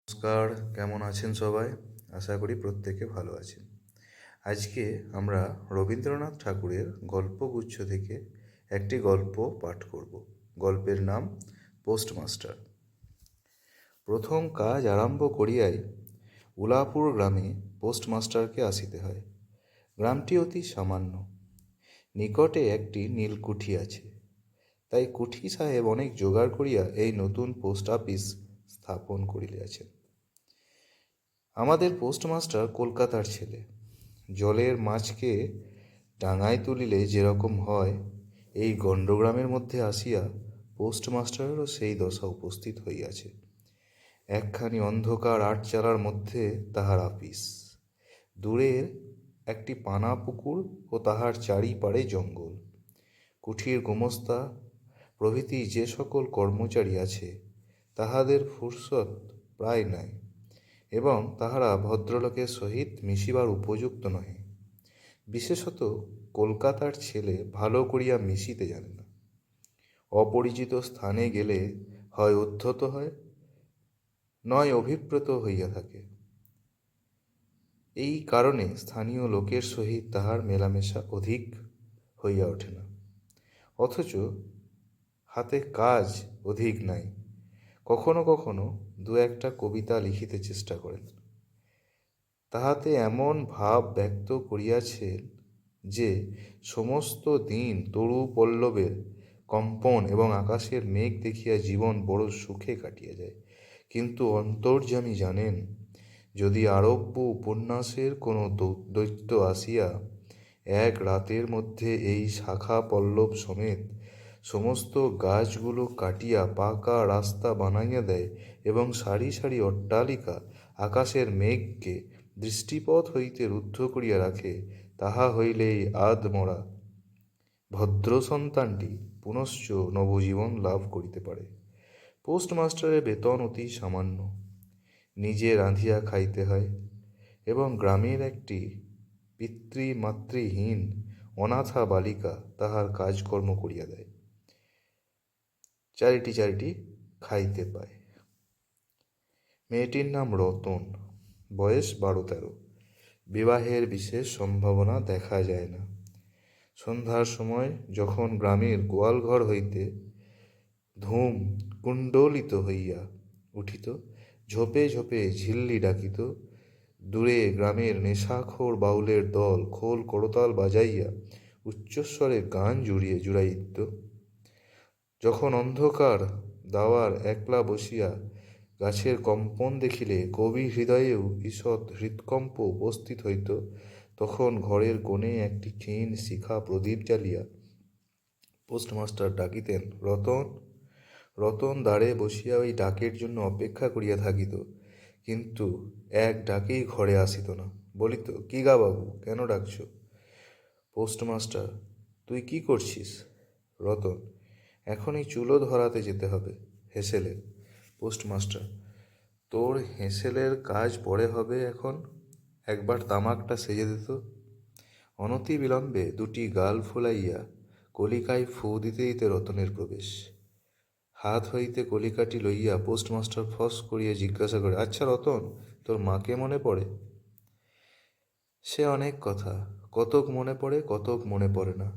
নমস্কার, কেমন আছেন সবাই? আশা করি প্রত্যেকে ভালো আছেন। আজকে আমরা রবীন্দ্রনাথ ঠাকুরের গল্পগুচ্ছ থেকে একটি গল্প পাঠ করব। গল্পের নাম পোস্টমাস্টার। প্রথম কাজ আরম্ভ করিয়াই উলাপুর গ্রামে পোস্টমাস্টারকে আসিতে হয়। গ্রামটি অতি সামান্য। নিকটে একটি নীলকুঠি আছে। তাই কুঠি সাহেব অনেক জোগাড় করিয়া এই নতুন পোস্ট অফিস স্থাপন করিয়াছেন। আমাদের পোস্টমাস্টার কলকাতার ছেলে। জলের মাছকে ডাঙায় তুলিলে যেরকম হয়, এই গণ্ডগ্রামের মধ্যে আসিয়া পোস্টমাস্টারেরও সেই দশা উপস্থিত হইয়াছে। একখানি অন্ধকার আটচালার মধ্যে তাহার আপিস। দূরের একটি পানা পুকুর ও তাহার চারিপাড়ে জঙ্গল। কুঠির গোমস্তা প্রভৃতি যে সকল কর্মচারী আছে, তাহাদের ফুরসত প্রায় নাই, এবং তাহারা ভদ্রলোকের সহিত মিশিবার উপযুক্ত নহে। বিশেষত কলকাতার ছেলে ভালো করিয়া মিশিতে জানে না। অপরিচিত স্থানে গেলে হয় উদ্ধত হয়, নয় অভিপ্রেত হইয়া থাকে। এই কারণে স্থানীয় লোকের সহিত তাহার মেলামেশা অধিক হইয়া ওঠে না। অথচ হাতে কাজ অধিক নাই। কখনো কখনো দু একটা কবিতা লিখিতে চেষ্টা করেন। তাহাতে এমন ভাব ব্যক্ত করিয়াছেন যে সমস্ত দিন তরু পল্লবের কম্পন এবং আকাশের মেঘ দেখিয়া জীবন বড় সুখে কাটিয়া যায়। কিন্তু অন্তর্যামী জানেন, যদি আরব্য উপন্যাসের কোনো দৈত্য আসিয়া এক রাতের মধ্যে এই শাখা পল্লব সমেত সমস্ত গাছগুলো কাটিয়া পাকা রাস্তা বানাইয়া দেয় এবং সারি সারি অট্টালিকা আকাশের মেঘকে দৃষ্টিপথ হইতে রুদ্ধ করিয়া রাখে, তাহা হইলেই আধমরা ভদ্র সন্তানটি পুনশ্চ নবজীবন লাভ করিতে পারে। পোস্টমাস্টারের বেতন অতি সামান্য। নিজে রাঁধিয়া খাইতে হয় এবং গ্রামের একটি পিতৃমাতৃহীন অনাথা বালিকা তাহার কাজকর্ম করিয়া দেয়। চারিটি খাইতে পায়। মেয়েটির নাম রতন, বয়স 12-13। বিবাহের বিশেষ সম্ভাবনা দেখা যায় না। সন্ধ্যার সময় যখন গ্রামের গোয়ালঘর হইতে ধূম কুণ্ডলিত হইয়া উঠিত, ঝোপে ঝোপে ঝিল্লি ডাকিত, দূরে গ্রামের নেশাখোর বাউলের দল খোল করতাল বাজাইয়া উচ্চস্বরে গান জুড়াইত, যখন অন্ধকার দাওয়ার একলা বসিয়া গাছের কম্পন দেখিলে কবি হৃদয়েও ঈষৎ হৃৎকম্প উপস্থিত হইত, তখন ঘরের কোণে একটি ক্ষীণ শিখা প্রদীপ জ্বালিয়া পোস্টমাস্টার ডাকিতেন, রতন। রতন দ্বারে বসিয়া ওই ডাকের জন্য অপেক্ষা করিয়া থাকিত, কিন্তু এক ডাকেই ঘরে আসিত না। বলিত, কি গা বাবু, কেন ডাকছ? পোস্টমাস্টার, তুই কি করছিস? রতন, এখনই চুলো ধরাতে যেতে হবে, হেসেলের। পোস্টমাস্টার, তোর হেঁসেলের কাজ পরে হবে, এখন একবার তামাকটা সেজে দিত। অনতি বিলম্বে দুটি গাল ফুলাইয়া কলিকায় ফু দিতে দিতে রতনের প্রবেশ। হাত হইতে কলিকাটি লইয়া পোস্টমাস্টার ফস করিয়া জিজ্ঞাসা করে, আচ্ছা রতন, তোর মাকে মনে পড়ে? সে অনেক কথা, কতক মনে পড়ে, কতক মনে পড়ে না।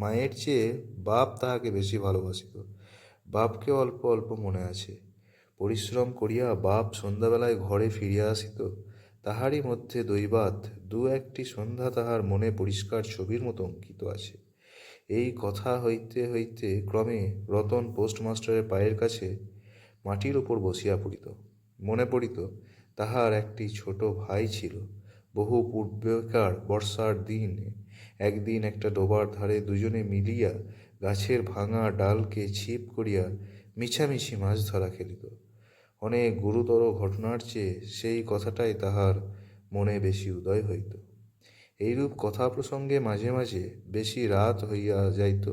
মায়ের চেয়ে বাপ তাহাকে বেশি ভালোবাসিত। বাপকে অল্প অল্প মনে আছে। পরিশ্রম করিয়া বাপ সন্ধ্যাবেলায় ঘরে ফিরিয়া আসিত, তাহারই মধ্যে দৈবাৎ দু একটি সন্ধ্যা তাহার মনে পরিষ্কার ছবির মতো অঙ্কিত আছে। এই কথা হইতে হইতে ক্রমে রতন পোস্টমাস্টারের পায়ের কাছে মাটির উপর বসিয়া পড়িত। মনে পড়িত, তাহার একটি ছোট ভাই ছিল। বহু পূর্বেকার বর্ষার দিনে একদিন একটা ডোবার ধারে দুজনে মিলিয়া গাছের ভাঙা ডালকে ছিপ করিয়া মিছামিছি মাছ ধরা খেলিত। অনেক গুরুতর ঘটনার চেয়ে সেই কথাটাই তাহার মনে বেশি উদয় হইত। এইরূপ কথা প্রসঙ্গে মাঝে মাঝে বেশি রাত হইয়া যাইত,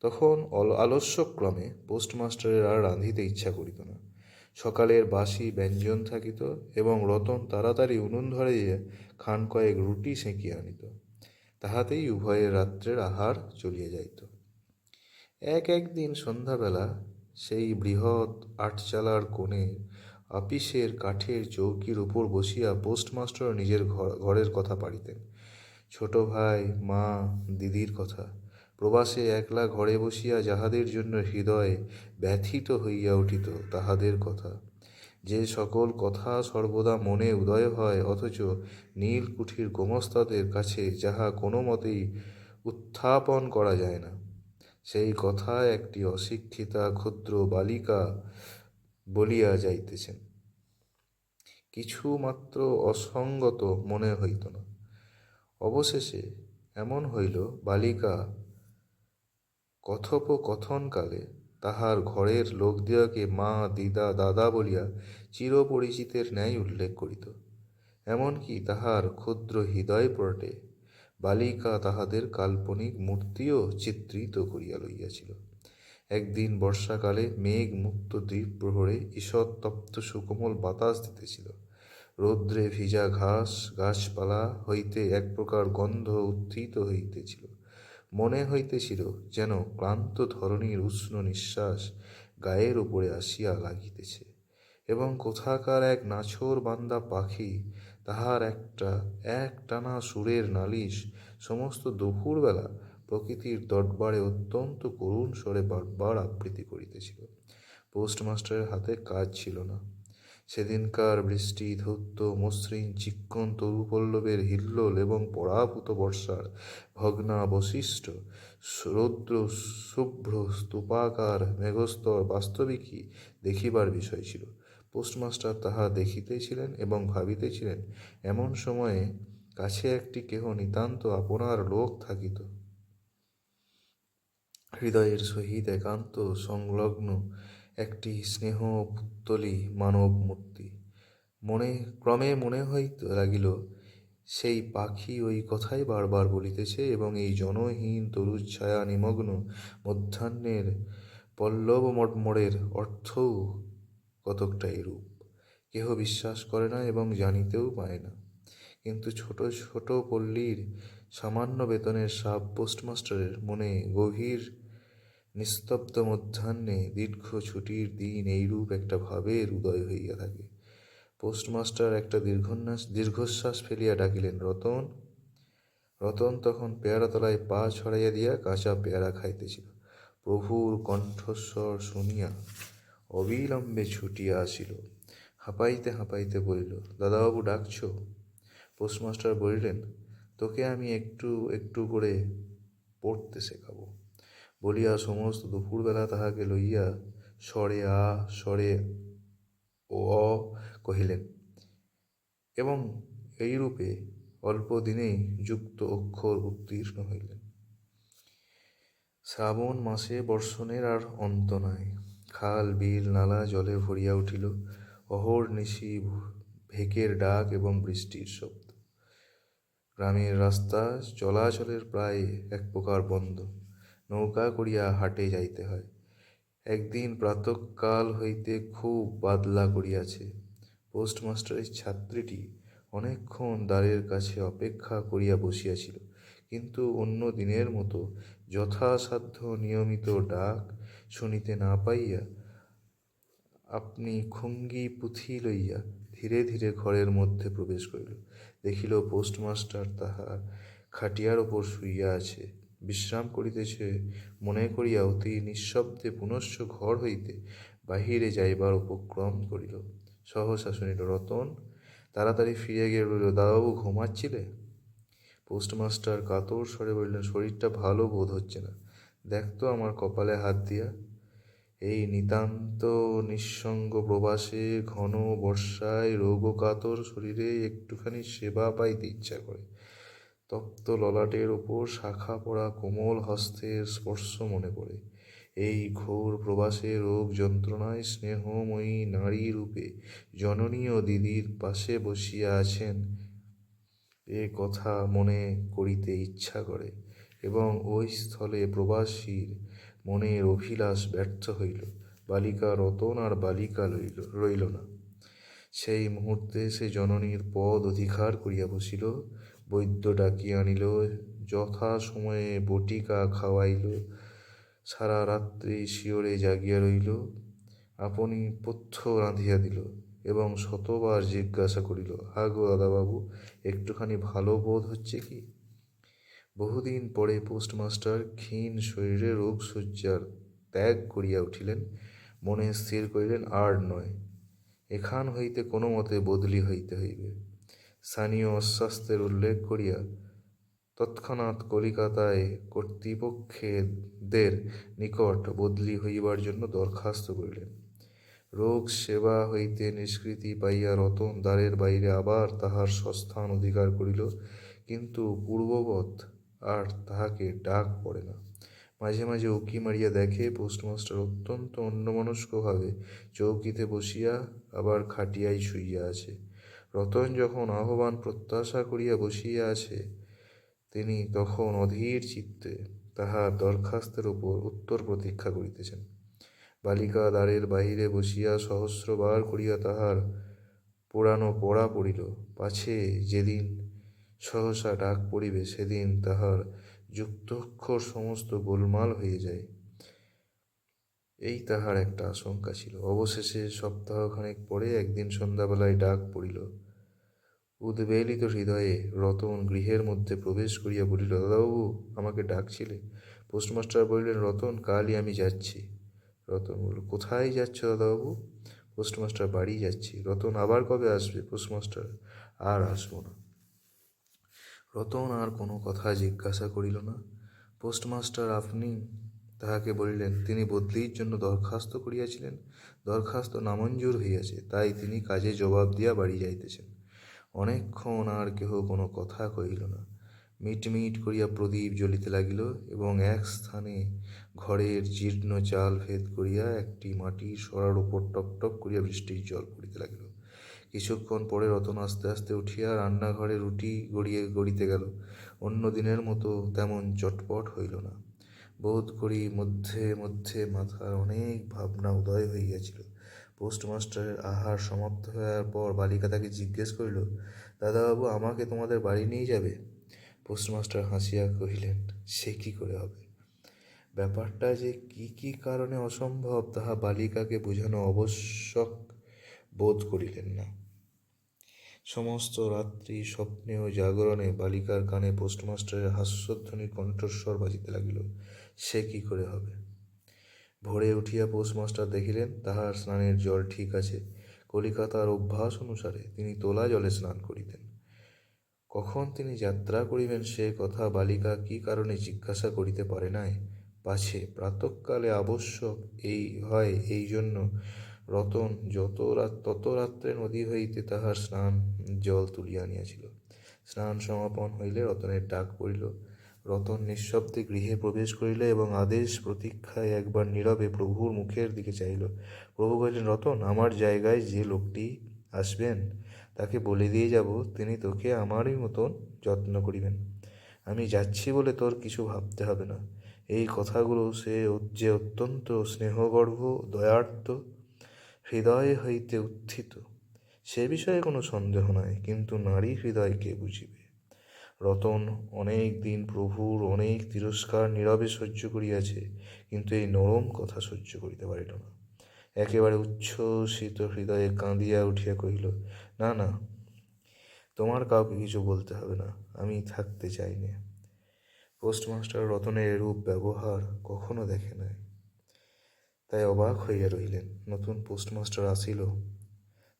তখন আলস্যক্রমে পোস্টমাস্টারের আর রাঁধিতে ইচ্ছা করিত না। সকালের বাসি ব্যঞ্জন থাকিত এবং রতন তাড়াতাড়ি উনুন ধরাইয়া খান কয়েক রুটি সেঁকিয়া আনিত। তাহাতেই উভয়ের রাত্রের আহার চলিয়া যাইত। একদিন সন্ধ্যাবেলা সেই বৃহৎ আটচালার কোণে আপিসের কাঠের চৌকির উপর বসিয়া পোস্টমাস্টার নিজের ঘরের কথা পাড়িতেন। ছোট ভাই, মা, দিদির কথা। প্রবাসে একলা ঘরে বসিয়া যাহাদের জন্য হৃদয় ব্যথিত হইয়া উঠিত তাহাদের কথা। যে সকল কথা সর্বদা মনে উদয় হয়, অথচ নীলকুঠির গোমস্তাদের কাছে যাহা কোনো মতেই উত্থাপন করা যায় না, সেই কথা একটি অশিক্ষিতা ক্ষুদ্র বালিকা বলিয়া যাইতেছেন। কিছু মাত্র অসঙ্গত মনে হইত না। অবশেষে এমন হইল, বালিকা কথোপকথনকালে তাহার ঘরের লোকদিগকে মা, দিদা, দাদা বলিয়া চিরপরিচিতের ন্যায় উল্লেখ করিত। এমনকি তাহার ক্ষুদ্র হৃদয়পটে বালিকা তাহাদের কাল্পনিক মূর্তিও চিত্রিত করিয়া লইয়াছিল। একদিন বর্ষাকালে মেঘ মুক্ত দ্বীপ প্রহরে ঈষৎ তপ্ত সুকোমল বাতাস দিতেছিল। রৌদ্রে ভিজা ঘাস গাছপালা হইতে এক প্রকার গন্ধ উত্থিত হইতেছিল। মনে হইতেছিল যেন ক্লান্ত ধরণীর উষ্ণ নিঃশ্বাস গায়ের উপরে আসিয়া লাগিতেছে, এবং কোথাকার এক নাছোড় বান্দা পাখি তাহার একটানা সুরের নালিশ সমস্ত দুপুরবেলা প্রকৃতির দরবারে অত্যন্ত করুণ স্বরে বারবার আবৃত্তি করিতেছিল। পোস্টমাস্টারের হাতে কাজ ছিল না। সেদিনকার বৃষ্টি ধৌত মসৃণ চিক্কণ তরুপল্লবের হিল্লোল এবং পরাভূত বর্ষার ভগ্নাবশিষ্ট রৌদ্র শুভ্র স্তূপাকার মেঘস্তর বাস্তবিকই দেখিবার বিষয় ছিল। পোস্টমাস্টার তাহা দেখিতেছিলেন এবং ভাবিতেছিলেন, এমন সময়ে কাছে একটি কেহ নিতান্ত আপনার লোক থাকিত, হৃদয়ের সহিত একান্ত সংলগ্ন একটি স্নেহ পুত্তলী মানব মূর্তি। ক্রমে মনে হইতে লাগিল, সেই পাখি ওই কথাই বারবার বলিতেছে, এবং এই জনহীন তরুচ্ছায়া নিমগ্ন মধ্যাহ্নের পল্লবমর্মরের অর্থও কতকটা এরূপ। কেহ বিশ্বাস করে না এবং জানিতেও পায় না। কিন্তু ছোট ছোট পল্লীর সামান্য বেতনের সাব পোস্টমাস্টারের মনে গভীর নিস্তব্ধ মধ্যাহ্নে দীর্ঘ ছুটির দিন এইরূপ একটা ভাবের উদয় হইয়া থাকে। পোস্টমাস্টার একটা দীর্ঘশ্বাস ফেলিয়া ডাকিলেন, রতন। রতন তখন পেয়ারাতলায় পা ছড়াইয়া দিয়া কাঁচা পেয়ারা খাইতেছিল। প্রভুর কণ্ঠস্বর শুনিয়া অবিলম্বে ছুটিয়া আসিল। হাঁপাইতে হাঁপাইতে বলিল, দাদাবাবু ডাকছ? পোস্টমাস্টার বলিলেন, তোকে আমি একটু একটু করে পড়তে শেখাবো বলিয়া সমস্ত দুপুরবেলা তাহাকে লইয়া স্বরে আ স্বরে অ কহিলেন, এবং এইরূপে অল্প দিনেই যুক্ত অক্ষর উত্তীর্ণ হইলেন। শ্রাবণ মাসে বর্ষণের আর অন্ত নাই। খাল বিল নালা জলে ভরিয়া উঠিল। অহর্নিশি ভেকের ডাক এবং বৃষ্টির শব্দ। গ্রামের রাস্তা চলাচলের প্রায় এক প্রকার বন্ধ। নৌকা করিয়া হাটে যাইতে হয়। একদিন প্রাতঃকাল হইতে খুব বাদলা করিয়াছে। পোস্টমাস্টারের ছাত্রীটি অনেকক্ষণ দ্বারের কাছে অপেক্ষা করিয়া বসিয়াছিল, কিন্তু অন্য দিনের মতো যথাসাধ্য নিয়মিত ডাক শুনিতে না পাইয়া আপনি খুঙ্গি পুঁথি লইয়া ধীরে ধীরে ঘরের মধ্যে প্রবেশ করিল। দেখিল পোস্টমাস্টার তাহার খাটিয়ার ওপর শুইয়া আছে, বিশ্রাম করিতেছে মনে করিয়া অতি নিঃশব্দে পুনশ্চ ঘর হইতে বাহিরে যাইবার উপক্রম করিল। সহসা শুনিল, রতন। তাড়াতাড়ি ফিরিয়া গিয়ে বলিল, দাদাবাবু ঘুমাচ্ছিলে? পোস্টমাস্টার কাতর স্বরে বলিলেন, শরীরটা ভালো বোধ হচ্ছে না। দেখ তো আমার কপালে হাত দিয়া। এই নিতান্ত নিঃসঙ্গ প্রবাসে ঘন বর্ষায় রোগকাতর শরীরে একটুখানি সেবা পাইতে ইচ্ছা করে। তপ্ত ললাটের ওপর শাখা পড়া কোমল হস্তের স্পর্শ মনে পড়ে। এই ঘোর প্রবাসে রোগ যন্ত্রণায় স্নেহময়ী নারী রূপে জননী ও দিদির পাশে বসিয়া আছেন, এ কথা মনে করিতে ইচ্ছা করে, এবং ওই স্থলে প্রবাসীর মনের অভিলাষ ব্যর্থ হইল। বালিকা রতন আর বালিকা রইল না। সেই মুহূর্তে সে জননীর পদ অধিকার করিয়া বসিল, বৈদ্য ডাকিয়া আনিল, যথা সময়ে বটিকা খাওয়াইল, সারা রাত্রি শিয়রে জাগিয়া রইল, আপনি পথ্য রাঁধিয়া দিল, এবং শতবার জিজ্ঞাসা করিল, হা গো দাদাবাবু, একটুখানি ভালো বোধ হচ্ছে কি? বহুদিন পরে পোস্টমাস্টার ক্ষীণ শরীরে রোগশয্যার ত্যাগ করিয়া উঠিলেন। মনে স্থির করিলেন, আর নয়, এখান হইতে কোনো মতে বদলি হইতে হইবে। স্থানীয় অস্বাস্থ্যের উল্লেখ করিয়া তৎক্ষণাৎ কলিকাতায় কর্তৃপক্ষদের নিকট বদলি হইবার জন্য দরখাস্ত করিলেন। রোগ সেবা হইতে নিষ্কৃতি পাইয়া রতন দ্বারের বাইরে আবার তাহার স্বস্থান অধিকার করিল, কিন্তু পূর্ববৎ আর তাহাকে ডাক পড়ে না। মাঝে মাঝে উকি মারিয়া দেখে পোস্টমাস্টার অত্যন্ত অন্যমনস্কভাবে চৌকিতে বসিয়া আবার খাটিয়ায় শুইয়া আছে। রতন যখন আহ্বান প্রত্যাশা করিয়া বসিয়া আছে, তিনি তখন অধীর চিত্তে তাহার দরখাস্তের উপর উত্তর প্রতীক্ষা করিতেছেন। বালিকা দ্বারের বাহিরে বসিয়া সহস্রবার করিয়া তাহার পুরানো পড়া পড়িল, পাছে যেদিন সহসা ডাক পড়িবে সেদিন তাহার যুক্তাক্ষর সমস্ত গোলমাল হয়ে যায়, এই তাহার একটা আশঙ্কা ছিল। অবশেষে সপ্তাহখানেক পরে একদিন সন্ধ্যাবেলায় ডাক পড়িল। উদ্বেলিত হৃদয়ে রতন গৃহের মধ্যে প্রবেশ করিয়া বলিল, দাদাবাবু, আমাকে ডাকছিলে? পোস্টমাস্টার বলিলেন, রতন, কালই আমি যাচ্ছি। রতন বলল, কোথায় যাচ্ছ দাদাবাবু? পোস্টমাস্টার, বাড়ি যাচ্ছি। রতন, আবার কবে আসবে? পোস্টমাস্টার, আর আসবো না। রতন আর কোনো কথা জিজ্ঞাসা করিল না। পোস্টমাস্টার আপনি তাহাকে বলিলেন, তিনি বদলির জন্য দরখাস্ত করিয়াছিলেন, দরখাস্ত নামঞ্জুর হইয়াছে, তাই তিনি কাজে জবাব দিয়া বাড়ি যাইতেছেন। অনেকক্ষণ আর কেহ কোনো কথা কহিল না। মিটমিট করিয়া প্রদীপ জ্বলিতে লাগিল এবং এক স্থানে ঘরের জীর্ণ চাল ভেদ করিয়া একটি মাটির সরার উপর টপ টপ করিয়া বৃষ্টির জল পড়িতে লাগিল। কিছুক্ষণ পরে রতন আস্তে আস্তে উঠিয়া রান্নাঘরে রুটি গড়িতে গেল। অন্য দিনের মতো তেমন চটপট হইল না। বোধ করি মধ্যে মধ্যে মাথার অনেক ভাবনা উদয় হইয়াছিল। পোস্টমাস্টারের আহার সমাপ্ত হওয়ার পর বালিকা তাকে জিজ্ঞেস করিল, দাদাবাবু, আমাকে তোমাদের বাড়ি নিয়ে যাবে? পোস্টমাস্টার হাসিয়া কহিলেন, সে কি করে হবে? ব্যাপারটা যে কি কি কারণে অসম্ভব তাহা বালিকাকে বোঝানো আবশ্যক বোধ করিলেন না। সমস্ত রাত্রি স্বপ্নে ও জাগরণে বালিকার কানে পোস্টমাস্টারের হাস্যধ্বনির কণ্ঠস্বর বাজিতে লাগিল। সে কি করে হবে? ভোরে উঠিয়া পোস্টমাস্টার দেখিলেন তাহার স্নানের জল ঠিক আছে। কলিকাতার অভ্যাস অনুসারে তিনি তোলা জলে স্নান করিতেন। কখন তিনি যাত্রা করিবেন সে কথা বালিকা কি কারণে জিজ্ঞাসা করিতে পারে নাই। পাছে প্রাতঃকালে আবশ্যক এই হয়, এই জন্য রতন তত রাত্রে নদী হইতে তাহার স্নান জল তুলিয়া আনিয়াছিল। স্নান সমাপন হইলে রতনের ডাক পড়িল। রতন নিঃশব্দে গৃহে প্রবেশ করিল এবং আদেশ প্রতীক্ষায় একবার নীরবে প্রভুর মুখের দিকে চাইল। প্রভু কহিলেন, রতন, আমার জায়গায় যে লোকটি আসবেন তাকে বলে দিয়ে যাব, তিনি তোকে আমারই মতন যত্ন করিবেন। আমি যাচ্ছি বলে তোর কিছু ভাবতে হবে না। এই কথাগুলো সে যে অত্যন্ত স্নেহগর্ভ, দয়ার্দ্র হৃদয় হইতে উত্থিত, সে বিষয়ে কোনো সন্দেহ নাই। কিন্তু নারী হৃদয় কে বুঝিবে? রতন অনেক দিন প্রভুর অনেক তিরস্কার নীরবে সহ্য করিয়াছে, কিন্তু এই নরম কথা সহ্য করিতে পারিল না। একেবারে উচ্ছ্বসিত হৃদয়ে কাঁদিয়া উঠিয়া কহিল, না না, তোমার কাউকে কিছু বলতে হবে না, আমি থাকতে চাই না। পোস্টমাস্টার রতনের এরূপ ব্যবহার কখনো দেখে নাই, তাই অবাক হইয়া রহিলেন। নতুন পোস্টমাস্টার আসিল,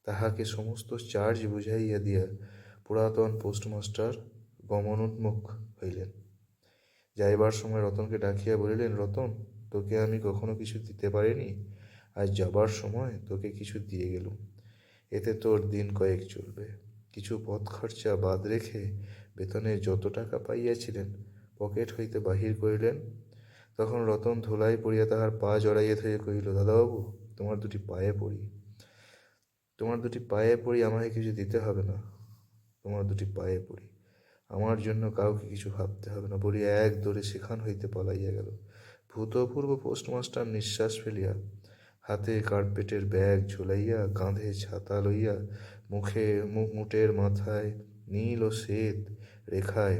তাহাকে সমস্ত চার্জ বুঝাইয়া দিয়া পুরাতন পোস্টমাস্টার গমনোন্মুখ হইলেন। যাইবার সময় রতনকে ডাকিয়া বলিলেন, রতন, তোকে আমি কখনো কিছু দিতে পারিনি, আজ যাবার সময় তোকে কিছু দিয়ে গেলুম, এতে তোর দিন কয়েক চলবে। কিছু পথ খরচা বাদ রেখে বেতনের যত টাকা পাইয়াছিলেন পকেট হইতে বাহির করিলেন। তখন রতন ধুলায় পড়িয়া তাহার পা জড়াইয়া ধরিয়া কহিল, দাদাবাবু, তোমার দুটি পায়ে পড়ি, আমাকে কিছু দিতে হবে না। তোমার দুটি পায়ে পড়ি, আমার জন্য কাউকে কিছু ভাবতে হবে না, বলিয়া এক দৌড়ে সেখান হইতে পলাইয়া গেল। ভূতপূর্ব পোস্টমাস্টার নিঃশ্বাস ফেলিয়া হাতে কার্পেটের ব্যাগ ঝুলাইয়া, কাঁধে ছাতা লইয়া, মুটের মাথায় নীল ও শ্বেত রেখায়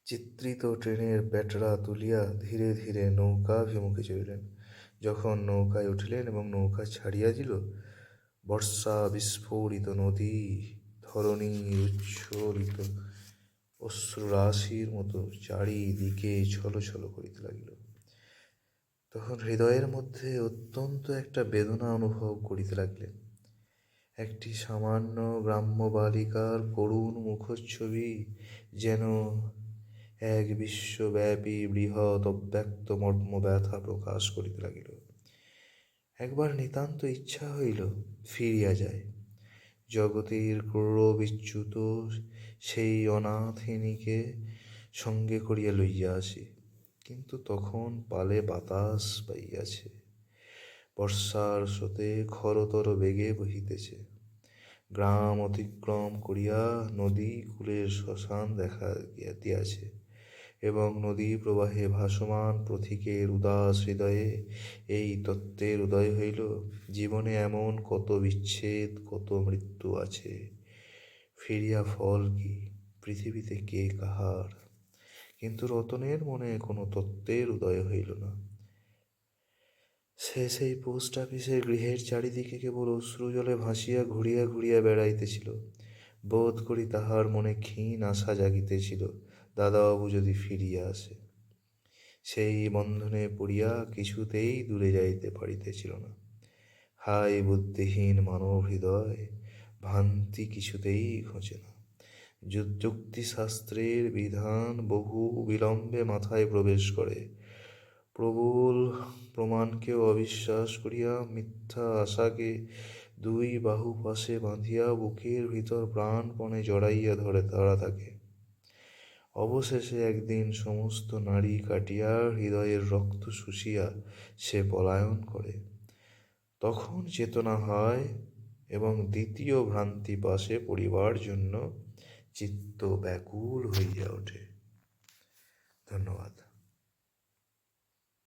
চিত্রিত ট্রেনের প্যাটরা তুলিয়া ধীরে ধীরে নৌকাভিমুখে চলিলেন। যখন নৌকায় উঠিলেন এবং নৌকা ছাড়িয়া দিল, বর্ষা বিস্ফোরিত নদী ধরণীর উচ্ছ্বলিত অশ্রুরাশির মতো চারিদিকে ছলছল করিতে লাগিল। তখন হৃদয়ের মধ্যে অত্যন্ত একটা বেদনা অনুভব করিতে লাগলেন। একটি সামান্য গ্রাম্য বালিকার করুণ মুখচ্ছবি যেন এক বিশ্বব্যাপী বৃহৎ অব্যক্ত মর্ম ব্যথা প্রকাশ করিতে লাগিল। একবার নিতান্ত ইচ্ছা হইল ফিরিয়া যায়, জগতের ক্রূর বিচ্যুত সেই অনাথিনীকে সঙ্গে করিয়া লইয়া আসি। কিন্তু তখন পালে বাতাস পাইয়াছে, বর্ষার স্রোতে খরতর বেগে বহিতেছে। গ্রাম অতিক্রম করিয়া নদী কূলের শ্মশান দেখা দিয়াছে, এবং নদী প্রবাহে ভাসমান পথিকের উদাস হৃদয়ে এই তত্ত্বের উদয় হইল, জীবনে এমন কত বিচ্ছেদ, কত মৃত্যু আছে, ফিরিয়া ফল কি, পৃথিবীতে কে কাহার। কিন্তু রতনের মনে কোনো তত্ত্বের উদয় হইল না। সে সেই পোস্ট অফিসের গৃহের চারিদিকে কেবল অশ্রুজলে ভাসিয়া ঘুরিয়া ঘুরিয়া বেড়াইতেছিল। বোধ করি তাহার মনে ক্ষীণ আশা জাগিতেছিল, দাদাবাবু যদি ফিরিয়া আসে। সেই বন্ধনে পড়িয়া কিছুতেই দূরে যাইতে পারিতেছিল না। হাই বুদ্ধিহীন মানব হৃদয়, ভ্রান্তি কিছুতেই ঘোচে না। যুক্তিশাস্ত্রের বিধান বহু বিলম্বে মাথায় প্রবেশ করে। প্রবল প্রমাণকেও অবিশ্বাস করিয়া মিথ্যা আশাকে দুই বাহু পাশে বাঁধিয়া বুকের ভিতর প্রাণপণে জড়াইয়া ধরা থাকে। অবশেষে একদিন সমস্ত নাড়ি কাটিয়া হৃদয়ের রক্ত শুষিয়া সে পলায়ন করে। তখন চেতনা হয় এবং দ্বিতীয় ভ্রান্তি পাশে পড়িবার জন্য চিত্ত ব্যাকুল হইয়া ওঠে। ধন্যবাদ।